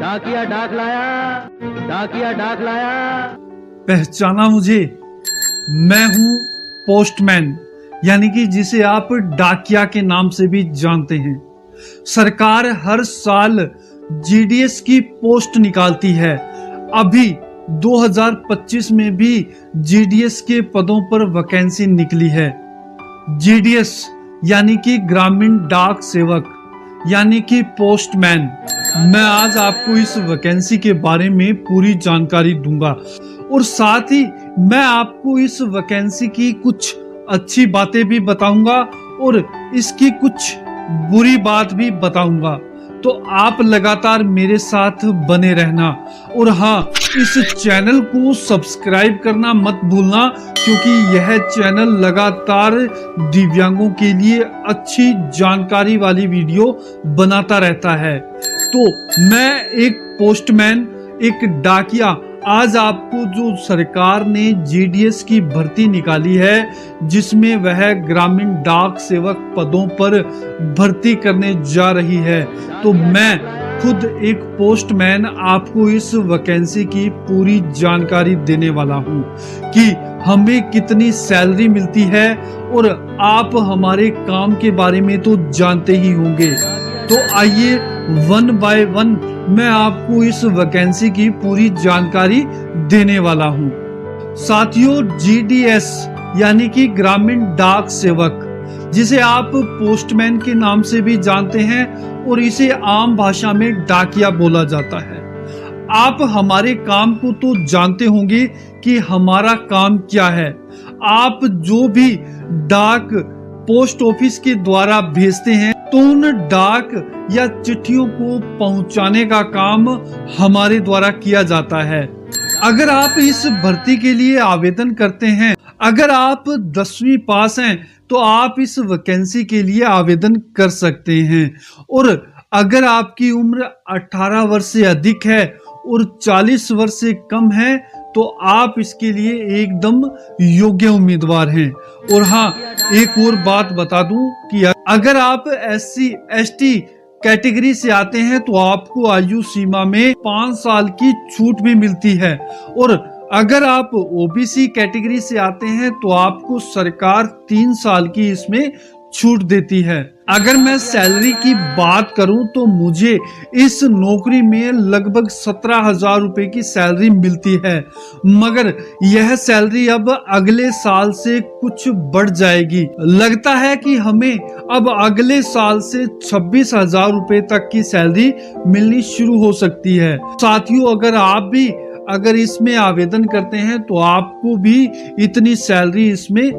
डाकिया डाक लाया, डाकिया डाक लाया। पहचाना मुझे? मैं हूं पोस्टमैन, यानी कि जिसे आप डाकिया के नाम से भी जानते हैं। सरकार हर साल जीडीएस की पोस्ट निकालती है। अभी 2025 में भी जीडीएस के पदों पर वैकेंसी निकली है। जीडीएस यानी कि ग्रामीण डाक सेवक, यानी कि पोस्टमैन। मैं आज आपको इस वैकेंसी के बारे में पूरी जानकारी दूंगा और साथ ही मैं आपको इस वैकेंसी की कुछ अच्छी बातें भी बताऊंगा और इसकी कुछ बुरी बात भी बताऊंगा। तो आप लगातार मेरे साथ बने रहना और हाँ, इस चैनल को सब्सक्राइब करना मत भूलना, क्योंकि यह चैनल लगातार दिव्यांगों के लिए अच्छी जानकारी वाली वीडियो बनाता रहता है। तो मैं एक पोस्टमैन, एक डाकिया, आज आपको जो सरकार ने जीडीएस की भर्ती निकाली है, जिसमें वह ग्रामीण डाक सेवक पदों पर भर्ती करने जा रही है, तो मैं खुद एक पोस्टमैन आपको इस वैकेंसी की पूरी जानकारी देने वाला हूं कि हमें कितनी सैलरी मिलती है और आप हमारे काम के बारे में तो जानते ही होंगे। तो आइए वन बाय वन मैं आपको इस वैकेंसी की पूरी जानकारी देने वाला हूं। साथियों, जीडीएस यानी कि ग्रामीण डाक सेवक, जिसे आप पोस्टमैन के नाम से भी जानते हैं और इसे आम भाषा में डाकिया बोला जाता है। आप हमारे काम को तो जानते होंगे कि हमारा काम क्या है। आप जो भी डाक पोस्ट ऑफिस के द्वारा भेजते हैं, तो उन डाक या चिट्ठियों को पहुंचाने का काम हमारे द्वारा किया जाता है। अगर आप इस भर्ती के लिए आवेदन करते हैं, अगर आप 10वीं पास हैं, तो आप इस वैकेंसी के लिए आवेदन कर सकते हैं। और अगर आपकी उम्र 18 वर्ष से अधिक है और 40 वर्ष से कम है, तो आप इसके लिए एकदम योग्य उम्मीदवार हैं। और हाँ, एक और बात बता दूं कि अगर आप SC ST कैटेगरी से आते हैं, तो आपको आयु सीमा में 5 साल की छूट भी मिलती है। और अगर आप ओबीसी कैटेगरी से आते हैं, तो आपको सरकार 3 साल की इसमें छूट देती है। अगर मैं सैलरी की बात करूं, तो मुझे इस नौकरी में लगभग 17,000 रुपए की सैलरी मिलती है, मगर यह सैलरी अब अगले साल से कुछ बढ़ जाएगी। लगता है कि हमें अब अगले साल से 26,000 रुपए तक की सैलरी मिलनी शुरू हो सकती है। साथियों, अगर आप भी इसमें आवेदन करते हैं, तो आपको भी इतनी सैलरी इसमें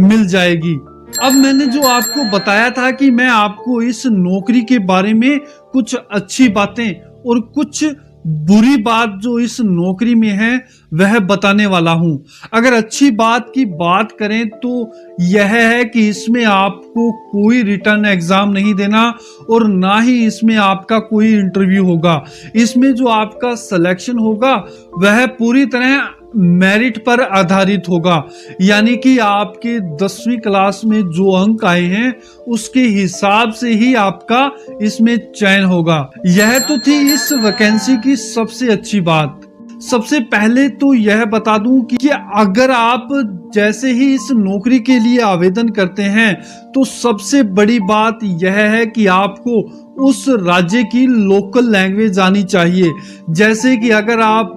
मिल जाएगी। अब मैंने जो आपको बताया था कि मैं आपको इस नौकरी के बारे में कुछ अच्छी बातें और कुछ बुरी बात जो इस नौकरी में है, वह बताने वाला हूं। अगर अच्छी बात की बात करें, तो यह है कि इसमें आपको कोई रिटर्न एग्जाम नहीं देना और ना ही इसमें आपका कोई इंटरव्यू होगा। इसमें जो आपका सिलेक्शन होगा, वह पूरी तरह मेरिट पर आधारित होगा, यानी कि आपके 10वीं क्लास में जो अंक आए हैं, उसके हिसाब से ही आपका इसमें चयन होगा। यह तो थी इस वैकेंसी की सबसे अच्छी बात। सबसे पहले तो यह बता दूं कि अगर आप जैसे ही इस नौकरी के लिए आवेदन करते हैं, तो सबसे बड़ी बात यह है कि आपको उस राज्य की लोकल लैंग्वेज आनी चाहिए। जैसे कि अगर आप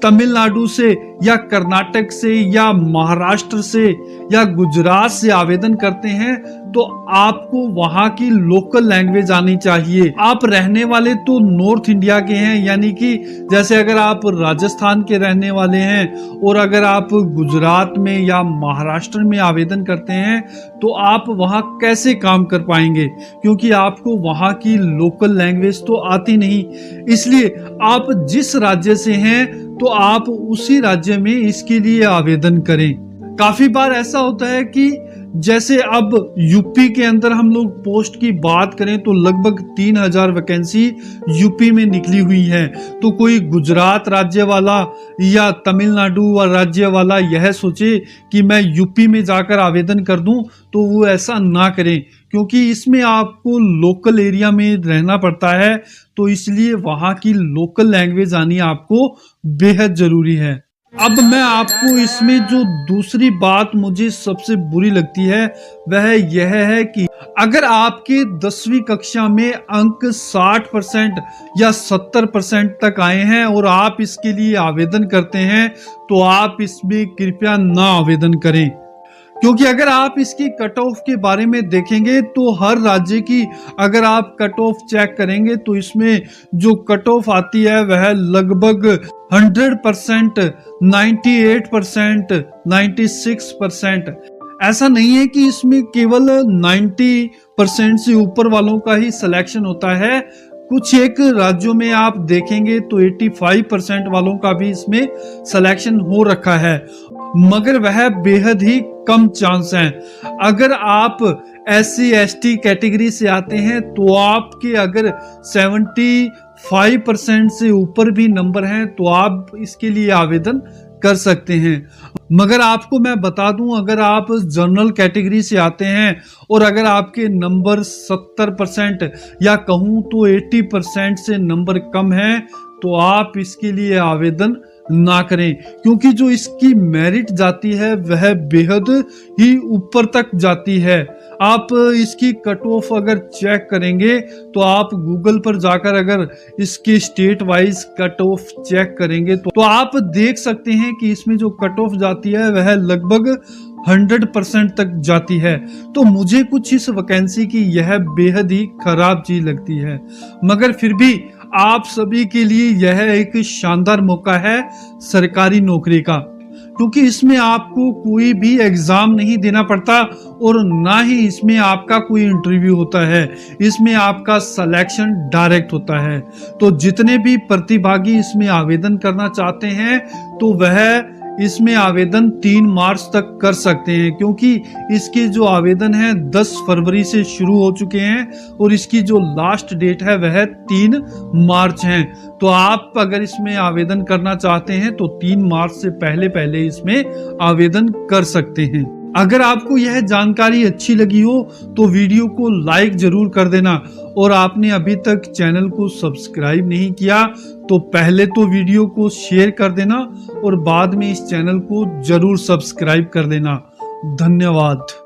तमिलनाडु से या कर्नाटक से या महाराष्ट्र से या गुजरात से आवेदन करते हैं, तो आपको वहां की लोकल लैंग्वेज आनी चाहिए। आप रहने वाले तो नॉर्थ इंडिया के हैं, यानी कि जैसे अगर आप राजस्थान के रहने वाले हैं और अगर आप गुजरात में या महाराष्ट्र में आवेदन करते हैं, तो आप वहां कैसे काम कर पाएंगे, क्योंकि आपको वहां की लोकल लैंग्वेज तो आती नहीं। इसलिए आप जिस राज्य से हैं, तो आप उसी राज्य में इसके लिए आवेदन करें। काफी बार ऐसा होता है कि जैसे अब यूपी के अंदर हम लोग पोस्ट की बात करें, तो लगभग 3,000 वैकेंसी यूपी में निकली हुई है। तो कोई गुजरात राज्य वाला या तमिलनाडु राज्य वाला यह सोचे कि मैं यूपी में जाकर आवेदन कर दूं, तो वो ऐसा ना करें, क्योंकि इसमें आपको लोकल एरिया में रहना पड़ता है, तो इसलिए वहाँ की लोकल लैंग्वेज आनी आपको बेहद ज़रूरी है। अब मैं आपको इसमें जो दूसरी बात मुझे सबसे बुरी लगती है वह यह है कि अगर आपके 10वीं कक्षा में अंक 60% या 70% तक आए हैं और आप इसके लिए आवेदन करते हैं, तो आप इसमें कृपया ना आवेदन करें। क्योंकि अगर आप इसकी कट ऑफ के बारे में देखेंगे तो हर राज्य की अगर आप कट ऑफ चेक करेंगे तो इसमें जो कट ऑफ आती है वह लगभग 100%, 98%, 96%। ऐसा नहीं है कि इसमें केवल 90% से ऊपर वालों का ही सिलेक्शन होता है। कुछ एक राज्यों में आप देखेंगे तो 85% वालों का भी इसमें सिलेक्शन हो रखा है, मगर वह बेहद ही कम चांस हैं। अगर आप SC ST कैटेगरी से आते हैं तो आपके अगर 75% से ऊपर भी नंबर हैं तो आप इसके लिए आवेदन कर सकते हैं। मगर आपको मैं बता दूं, अगर आप जनरल कैटेगरी से आते हैं और अगर आपके नंबर 70% या कहूं तो 80% से नंबर कम है तो आप इसके लिए आवेदन ना करें, क्योंकि जो इसकी मेरिट जाती है वह बेहद ही ऊपर तक जाती है। आप इसकी कट ऑफ अगर चेक करेंगे तो आप गूगल पर जाकर अगर इसके state wise cut off check करेंगे तो आप देख सकते हैं कि इसमें जो कट ऑफ जाती है वह लगभग 100% तक जाती है। तो मुझे कुछ इस वैकेंसी की यह बेहद ही खराब चीज लगती है, मगर फिर भी आप सभी के लिए यह एक शानदार मौका है सरकारी नौकरी का, क्योंकि इसमें आपको कोई भी एग्जाम नहीं देना पड़ता और ना ही इसमें आपका कोई इंटरव्यू होता है। इसमें आपका सिलेक्शन डायरेक्ट होता है। तो जितने भी प्रतिभागी इसमें आवेदन करना चाहते हैं तो वह इसमें आवेदन 3 मार्च तक कर सकते हैं, क्योंकि इसके जो आवेदन है 10 फरवरी से शुरू हो चुके हैं और इसकी जो लास्ट डेट है वह 3 मार्च है। तो आप अगर इसमें आवेदन करना चाहते हैं तो 3 मार्च से पहले पहले इसमें आवेदन कर सकते हैं। अगर आपको यह जानकारी अच्छी लगी हो तो वीडियो को लाइक जरूर कर देना, और आपने अभी तक चैनल को सब्सक्राइब नहीं किया तो पहले तो वीडियो को शेयर कर देना और बाद में इस चैनल को जरूर सब्सक्राइब कर देना। धन्यवाद।